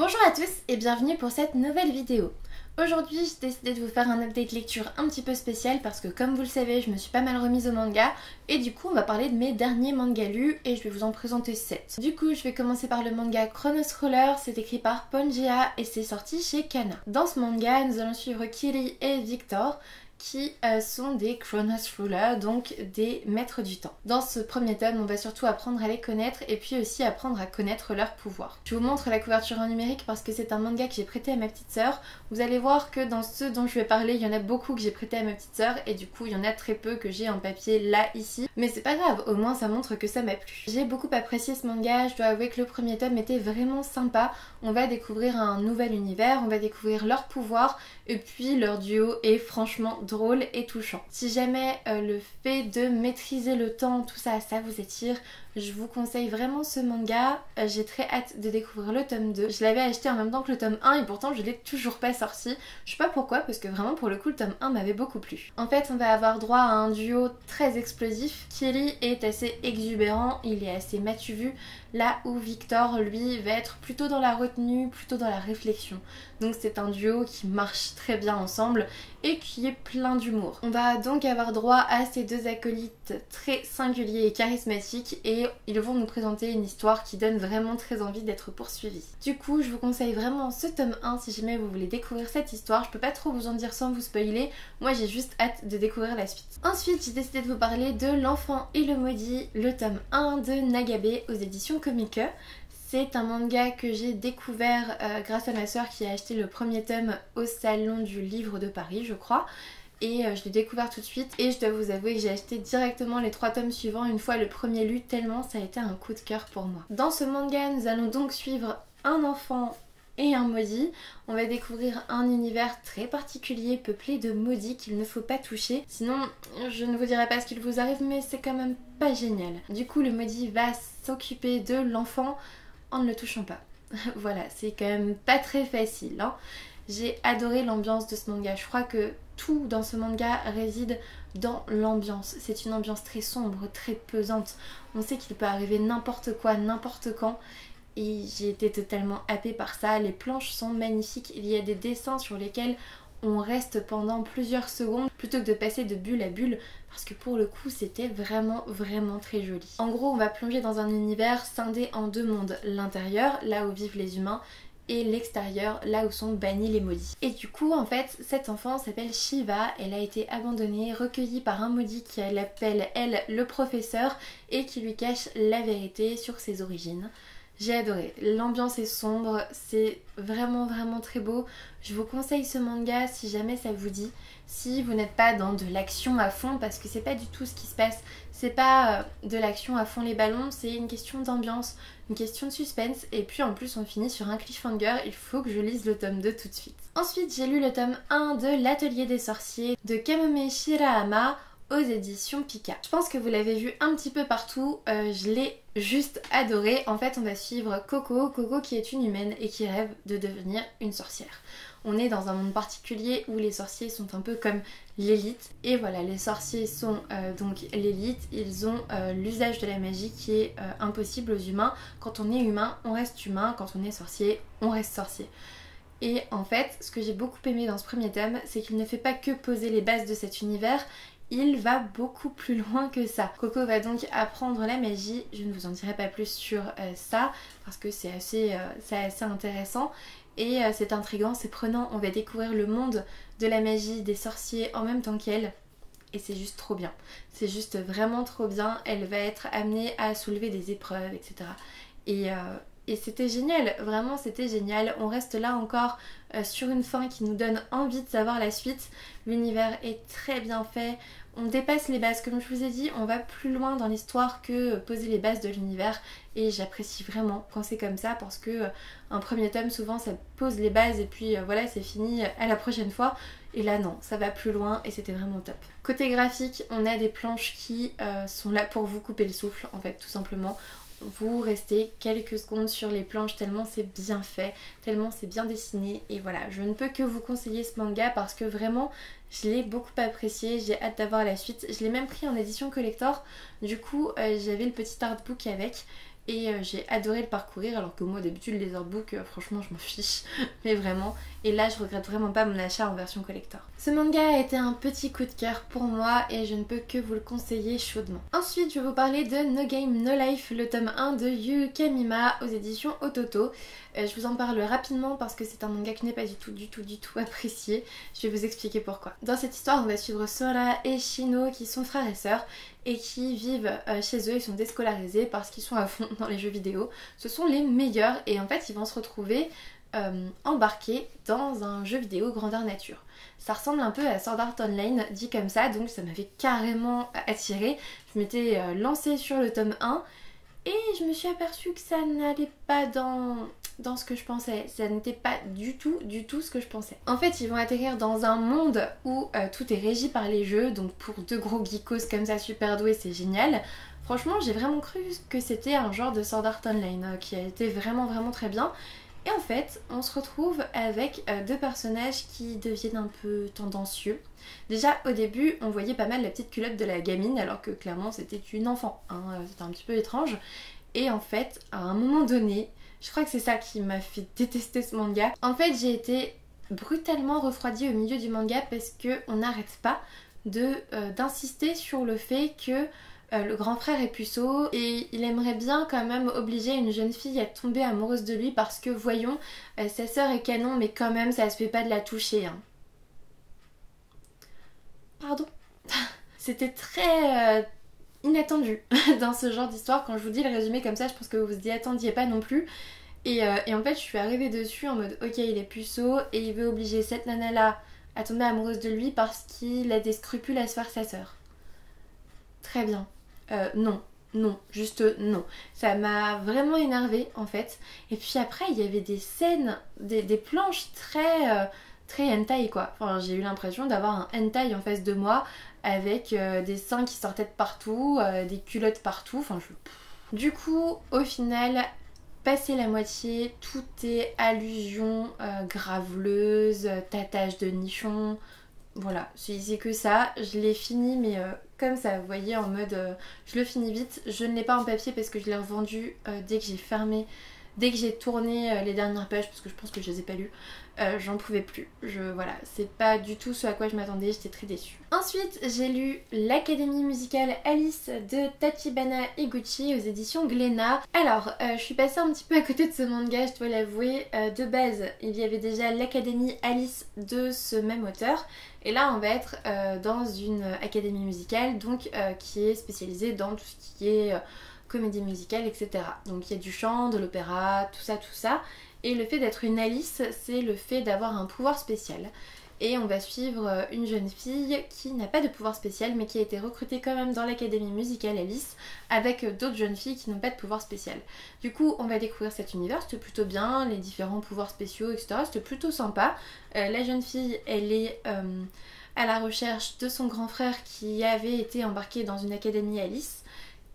Bonjour à tous et bienvenue pour cette nouvelle vidéo. Aujourd'hui j'ai décidé de vous faire un update lecture un petit peu spécial parce que comme vous le savez je me suis pas mal remise au manga et du coup on va parler de mes derniers mangas lus et je vais vous en présenter 7. Du coup je vais commencer par le manga Chronos Roller, c'est écrit par Pangea et c'est sorti chez Kana. Dans ce manga nous allons suivre Kiri et Victor qui sont des Chronos Rulers, donc des maîtres du temps. Dans ce premier tome, on va surtout apprendre à les connaître et puis aussi apprendre à connaître leurs pouvoirs. Je vous montre la couverture en numérique parce que c'est un manga que j'ai prêté à ma petite sœur. Vous allez voir que dans ceux dont je vais parler, il y en a beaucoup que j'ai prêté à ma petite sœur et du coup il y en a très peu que j'ai en papier là, ici. Mais c'est pas grave, au moins ça montre que ça m'a plu. J'ai beaucoup apprécié ce manga, je dois avouer que le premier tome était vraiment sympa. On va découvrir un nouvel univers, on va découvrir leurs pouvoirs et puis leur duo est franchement drôle et touchant. Si jamais le fait de maîtriser le temps, tout ça, ça vous attire, je vous conseille vraiment ce manga. J'ai très hâte de découvrir le tome 2. Je l'avais acheté en même temps que le tome 1 et pourtant je l'ai toujours pas sorti. Je sais pas pourquoi parce que vraiment pour le coup le tome 1 m'avait beaucoup plu. En fait on va avoir droit à un duo très explosif. Kiri est assez exubérant, il est assez matu vu, là où Victor lui va être plutôt dans la retenue, plutôt dans la réflexion. Donc c'est un duo qui marche très bien ensemble et qui est plein d'humour. On va donc avoir droit à ces deux acolytes très singuliers et charismatiques et ils vont nous présenter une histoire qui donne vraiment très envie d'être poursuivie. Du coup je vous conseille vraiment ce tome 1 si jamais vous voulez découvrir cette histoire. Je peux pas trop vous en dire sans vous spoiler, moi j'ai juste hâte de découvrir la suite. Ensuite j'ai décidé de vous parler de L'Enfant et le Maudit, le tome 1 de Nagabe aux éditions Comique. C'est un manga que j'ai découvert grâce à ma soeur qui a acheté le premier tome au salon du livre de Paris je crois. Et je l'ai découvert tout de suite et je dois vous avouer que j'ai acheté directement les 3 tomes suivants une fois le premier lu tellement ça a été un coup de cœur pour moi. Dans ce manga nous allons donc suivre un enfant et un maudit. On va découvrir un univers très particulier peuplé de maudits qu'il ne faut pas toucher. Sinon je ne vous dirai pas ce qu'il vous arrive mais c'est quand même pas génial. Du coup le maudit va s'occuper de l'enfant en ne le touchant pas. Voilà, c'est quand même pas très facile hein. J'ai adoré l'ambiance de ce manga, je crois que tout dans ce manga réside dans l'ambiance. C'est une ambiance très sombre, très pesante. On sait qu'il peut arriver n'importe quoi, n'importe quand. Et j'ai été totalement happée par ça. Les planches sont magnifiques. Il y a des dessins sur lesquels on reste pendant plusieurs secondes plutôt que de passer de bulle à bulle. Parce que pour le coup c'était vraiment très joli. En gros on va plonger dans un univers scindé en 2 mondes. L'intérieur, là où vivent les humains, et l'extérieur, là où sont bannis les maudits. Et du coup en fait cette enfant s'appelle Shiva, elle a été abandonnée, recueillie par un maudit qui l'appelle elle le professeur et qui lui cache la vérité sur ses origines. J'ai adoré, l'ambiance est sombre, c'est vraiment très beau. Je vous conseille ce manga si jamais ça vous dit. Si vous n'êtes pas dans de l'action à fond, parce que c'est pas du tout ce qui se passe. C'est pas de l'action à fond les ballons, c'est une question d'ambiance, une question de suspense. Et puis en plus on finit sur un cliffhanger, il faut que je lise le tome 2 tout de suite. Ensuite j'ai lu le tome 1 de L'Atelier des Sorciers de Kamome Shirahama aux éditions Pika. Je pense que vous l'avez vu un petit peu partout, je l'ai juste adoré. En fait on va suivre Coco qui est une humaine et qui rêve de devenir une sorcière. On est dans un monde particulier où les sorciers sont un peu comme l'élite. Et voilà, les sorciers sont donc l'élite, ils ont l'usage de la magie qui est impossible aux humains. Quand on est humain, on reste humain, quand on est sorcier, on reste sorcier. Et en fait, ce que j'ai beaucoup aimé dans ce premier tome, c'est qu'il ne fait pas que poser les bases de cet univers, il va beaucoup plus loin que ça. Coco va donc apprendre la magie, je ne vous en dirai pas plus sur ça, parce que c'est assez intéressant. Et c'est intriguant, c'est prenant, on va découvrir le monde de la magie, des sorciers en même temps qu'elle. Et c'est juste trop bien. C'est juste vraiment trop bien. Elle va être amenée à soulever des épreuves, etc. Et c'était génial, vraiment c'était génial. On reste là encore sur une fin qui nous donne envie de savoir la suite. L'univers est très bien fait. On dépasse les bases, comme je vous ai dit, on va plus loin dans l'histoire que poser les bases de l'univers et j'apprécie vraiment quand c'est comme ça parce que un premier tome souvent ça pose les bases et puis voilà c'est fini, à la prochaine fois. Et là non, ça va plus loin et c'était vraiment top. Côté graphique, on a des planches qui sont là pour vous couper le souffle en fait tout simplement. Vous restez quelques secondes sur les planches tellement c'est bien fait, tellement c'est bien dessiné et voilà, je ne peux que vous conseiller ce manga parce que vraiment je l'ai beaucoup apprécié, j'ai hâte d'avoir la suite. Je l'ai même pris en édition collector, du coup j'avais le petit artbook avec et j'ai adoré le parcourir, alors que moi d'habitude les artbooks franchement je m'en fiche mais vraiment, et là je regrette vraiment pas mon achat en version collector. Ce manga a été un petit coup de cœur pour moi et je ne peux que vous le conseiller chaudement. Ensuite je vais vous parler de No Game No Life, le tome 1 de Yu Kamima aux éditions Ototo. Je vous en parle rapidement parce que c'est un manga que je n'ai pas du tout apprécié. Je vais vous expliquer pourquoi. Dans cette histoire on va suivre Sora et Shino qui sont frères et sœurs et qui vivent chez eux. Ils sont déscolarisés parce qu'ils sont à fond dans les jeux vidéo. Ce sont les meilleurs et en fait ils vont se retrouver embarqués dans un jeu vidéo grandeur nature. Ça ressemble un peu à Sword Art Online dit comme ça, donc ça m'avait carrément attirée. Je m'étais lancée sur le tome 1 et je me suis aperçue que ça n'allait pas dans ce que je pensais. Ça n'était pas du tout ce que je pensais. En fait, ils vont atterrir dans un monde où tout est régi par les jeux, donc pour deux gros geekos comme ça super doués, c'est génial. Franchement, j'ai vraiment cru que c'était un genre de Sword Art Online qui a été vraiment très bien. Et en fait, on se retrouve avec deux personnages qui deviennent un peu tendancieux. Déjà, au début, on voyait pas mal la petite culotte de la gamine, alors que clairement, c'était une enfant. C'était un petit peu étrange. Et en fait, à un moment donné, je crois que c'est ça qui m'a fait détester ce manga. En fait, j'ai été brutalement refroidie au milieu du manga parce qu'on n'arrête pas d'insister sur le fait que le grand frère est puceau et il aimerait bien quand même obliger une jeune fille à tomber amoureuse de lui parce que voyons, sa sœur est canon mais quand même ça se fait pas de la toucher. Pardon. C'était très inattendu dans ce genre d'histoire. Quand je vous dis le résumé comme ça, je pense que vous vous y attendiez pas non plus. Et en fait je suis arrivée dessus en mode ok, il est puceau et il veut obliger cette nana là à tomber amoureuse de lui parce qu'il a des scrupules à se faire sa sœur. Très bien. Non, juste non. Ça m'a vraiment énervée en fait. Et puis après il y avait des scènes, des planches très hentai quoi. Enfin j'ai eu l'impression d'avoir un hentai en face de moi avec des seins qui sortaient de partout, des culottes partout. Enfin Du coup au final, passé la moitié, tout est allusion graveleuse, tatage de nichon. Voilà, c'est que ça, je l'ai fini mais comme ça, vous voyez, en mode je le finis vite. Je ne l'ai pas en papier parce que je l'ai revendu dès que j'ai fermé, dès que j'ai tourné les dernières pages parce que je pense que je les ai pas lues. J'en pouvais plus. Voilà, c'est pas du tout ce à quoi je m'attendais, j'étais très déçue. Ensuite, j'ai lu l'Académie musicale Alice de Tachibana Higuchi aux éditions Glénat. Alors, je suis passée un petit peu à côté de ce manga, je dois l'avouer. De base, il y avait déjà l'Académie Alice de ce même auteur. Et là, on va être dans une académie musicale donc qui est spécialisée dans tout ce qui est comédie musicale, etc. Donc il y a du chant, de l'opéra, tout ça. Et le fait d'être une Alice, c'est le fait d'avoir un pouvoir spécial. Et on va suivre une jeune fille qui n'a pas de pouvoir spécial mais qui a été recrutée quand même dans l'académie musicale Alice avec d'autres jeunes filles qui n'ont pas de pouvoir spécial. Du coup on va découvrir cet univers, c'était plutôt bien, les différents pouvoirs spéciaux, etc. C'était plutôt sympa. La jeune fille elle est à la recherche de son grand frère qui avait été embarqué dans une académie Alice.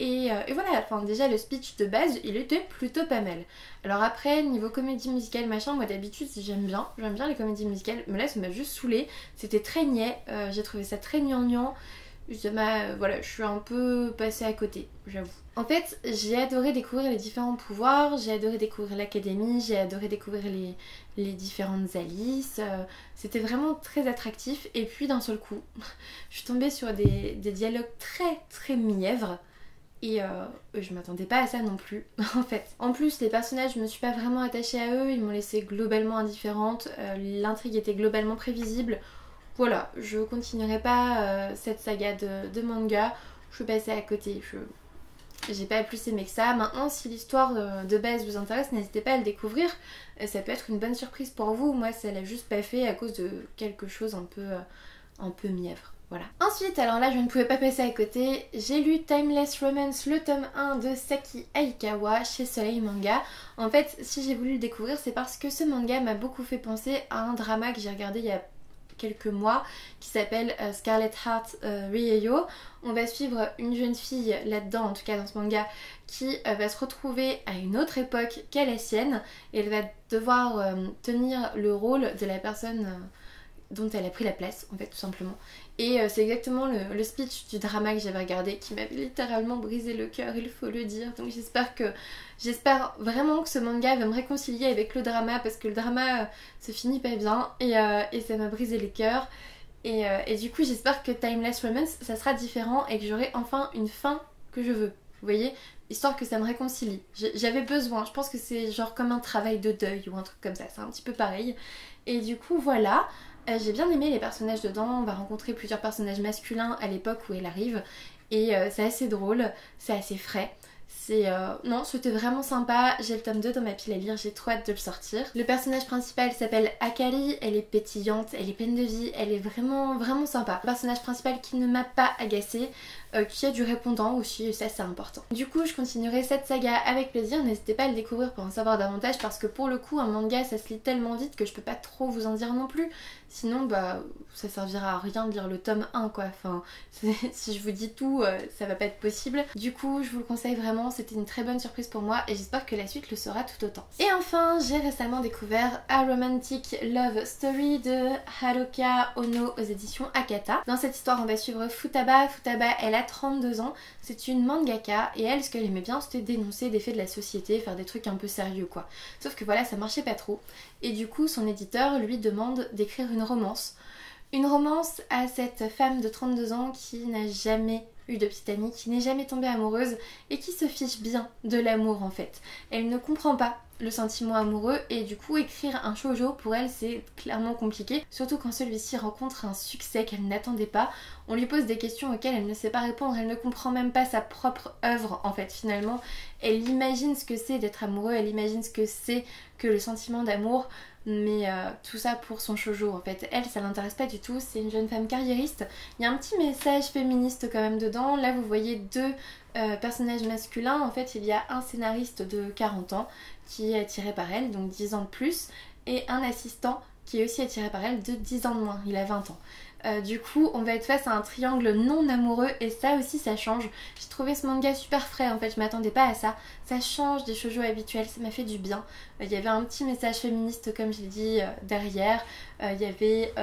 Et voilà, enfin déjà le speech de base il était plutôt pas mal. Alors après niveau comédie musicale machin, moi d'habitude j'aime bien les comédies musicales, mais là ça m'a juste saoulée, c'était très niais, j'ai trouvé ça très gnangnan, voilà, je suis un peu passée à côté, j'avoue. En fait j'ai adoré découvrir les différents pouvoirs, j'ai adoré découvrir l'académie, j'ai adoré découvrir les différentes Alice, c'était vraiment très attractif et puis d'un seul coup je suis tombée sur des dialogues très mièvres. Et je m'attendais pas à ça non plus en fait. En plus les personnages, je me suis pas vraiment attachée à eux, ils m'ont laissée globalement indifférente, l'intrigue était globalement prévisible. Voilà, je continuerai pas cette saga de manga, je suis passée à côté, j'ai pas plus aimé que ça. Maintenant si l'histoire de base vous intéresse, n'hésitez pas à le découvrir, ça peut être une bonne surprise pour vous. Moi ça l'a juste pas fait à cause de quelque chose un peu mièvre. Voilà. Ensuite, alors là je ne pouvais pas passer à côté, j'ai lu Timeless Romance, le tome 1 de Saki Aikawa chez Soleil Manga. En fait, si j'ai voulu le découvrir, c'est parce que ce manga m'a beaucoup fait penser à un drama que j'ai regardé il y a quelques mois qui s'appelle Scarlet Heart Rieyo. On va suivre une jeune fille là-dedans, en tout cas dans ce manga, qui va se retrouver à une autre époque qu'à la sienne et elle va devoir tenir le rôle de la personne dont elle a pris la place en fait tout simplement. Et c'est exactement le speech du drama que j'avais regardé qui m'avait littéralement brisé le cœur, il faut le dire. Donc j'espère vraiment que ce manga va me réconcilier avec le drama parce que le drama se finit pas bien et ça m'a brisé le cœur. Et du coup j'espère que Timeless Romance ça sera différent et que j'aurai enfin une fin que je veux. Vous voyez, histoire que ça me réconcilie. J'avais besoin, je pense que c'est genre comme un travail de deuil ou un truc comme ça, c'est un petit peu pareil. Et du coup voilà, j'ai bien aimé les personnages dedans, on va rencontrer plusieurs personnages masculins à l'époque où elle arrive. Et c'est assez drôle, c'est assez frais. Non, c'était vraiment sympa, j'ai le tome 2 dans ma pile à lire, j'ai trop hâte de le sortir. Le personnage principal s'appelle Akari, elle est pétillante, elle est pleine de vie, elle est vraiment vraiment sympa. Le personnage principal qui ne m'a pas agacée, qui a du répondant aussi, et ça c'est important. Du coup je continuerai cette saga avec plaisir, n'hésitez pas à le découvrir pour en savoir davantage parce que pour le coup un manga ça se lit tellement vite que je peux pas trop vous en dire non plus. Sinon bah ça servira à rien de lire le tome 1 quoi, enfin si je vous dis tout ça va pas être possible. Du coup je vous le conseille vraiment, c'était une très bonne surprise pour moi et j'espère que la suite le sera tout autant. Et enfin j'ai récemment découvert A Romantic Love Story de Haruka Ono aux éditions Akata. Dans cette histoire on va suivre Futaba. Futaba elle a 32 ans, c'est une mangaka et elle ce qu'elle aimait bien c'était dénoncer des faits de la société, faire des trucs un peu sérieux quoi. Sauf que voilà ça marchait pas trop et du coup son éditeur lui demande d'écrire une romance. Une romance à cette femme de 32 ans qui n'a jamais eu de petite amie, qui n'est jamais tombée amoureuse et qui se fiche bien de l'amour en fait. Elle ne comprend pas le sentiment amoureux et du coup écrire un shoujo pour elle c'est clairement compliqué, surtout quand celui-ci rencontre un succès qu'elle n'attendait pas. On lui pose des questions auxquelles elle ne sait pas répondre, elle ne comprend même pas sa propre œuvre en fait finalement. Elle imagine ce que c'est d'être amoureux, elle imagine ce que c'est que le sentiment d'amour, mais tout ça pour son shoujo en fait. Elle ça l'intéresse pas du tout, c'est une jeune femme carriériste. Il y a un petit message féministe quand même dedans. Là vous voyez deux personnages masculins, en fait il y a un scénariste de 40 ans qui est attiré par elle, donc 10 ans de plus, et un assistant qui est aussi attiré par elle de 10 ans de moins, il a 20 ans. Du coup on va être face à un triangle non amoureux et ça aussi ça change. J'ai trouvé ce manga super frais en fait, je m'attendais pas à ça. Ça change des shoujo habituels, ça m'a fait du bien. Il y avait un petit message féministe comme je l'ai dit derrière, il y avait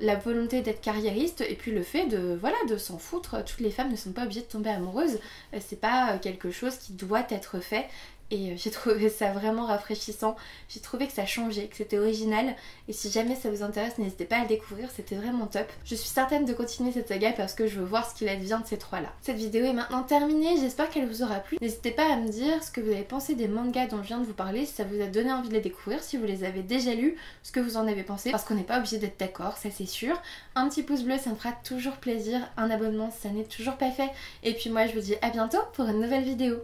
la volonté d'être carriériste et puis le fait de s'en foutre. Toutes les femmes ne sont pas obligées de tomber amoureuses, c'est pas quelque chose qui doit être fait. Et j'ai trouvé ça vraiment rafraîchissant, j'ai trouvé que ça changeait, que c'était original et si jamais ça vous intéresse n'hésitez pas à le découvrir, c'était vraiment top. Je suis certaine de continuer cette saga parce que je veux voir ce qu'il advient de ces trois là. Cette vidéo est maintenant terminée, j'espère qu'elle vous aura plu. N'hésitez pas à me dire ce que vous avez pensé des mangas dont je viens de vous parler, si ça vous a donné envie de les découvrir, si vous les avez déjà lus, ce que vous en avez pensé, parce qu'on n'est pas obligé d'être d'accord, ça c'est sûr. Un petit pouce bleu ça me fera toujours plaisir, un abonnement si ça n'est toujours pas fait et puis moi je vous dis à bientôt pour une nouvelle vidéo.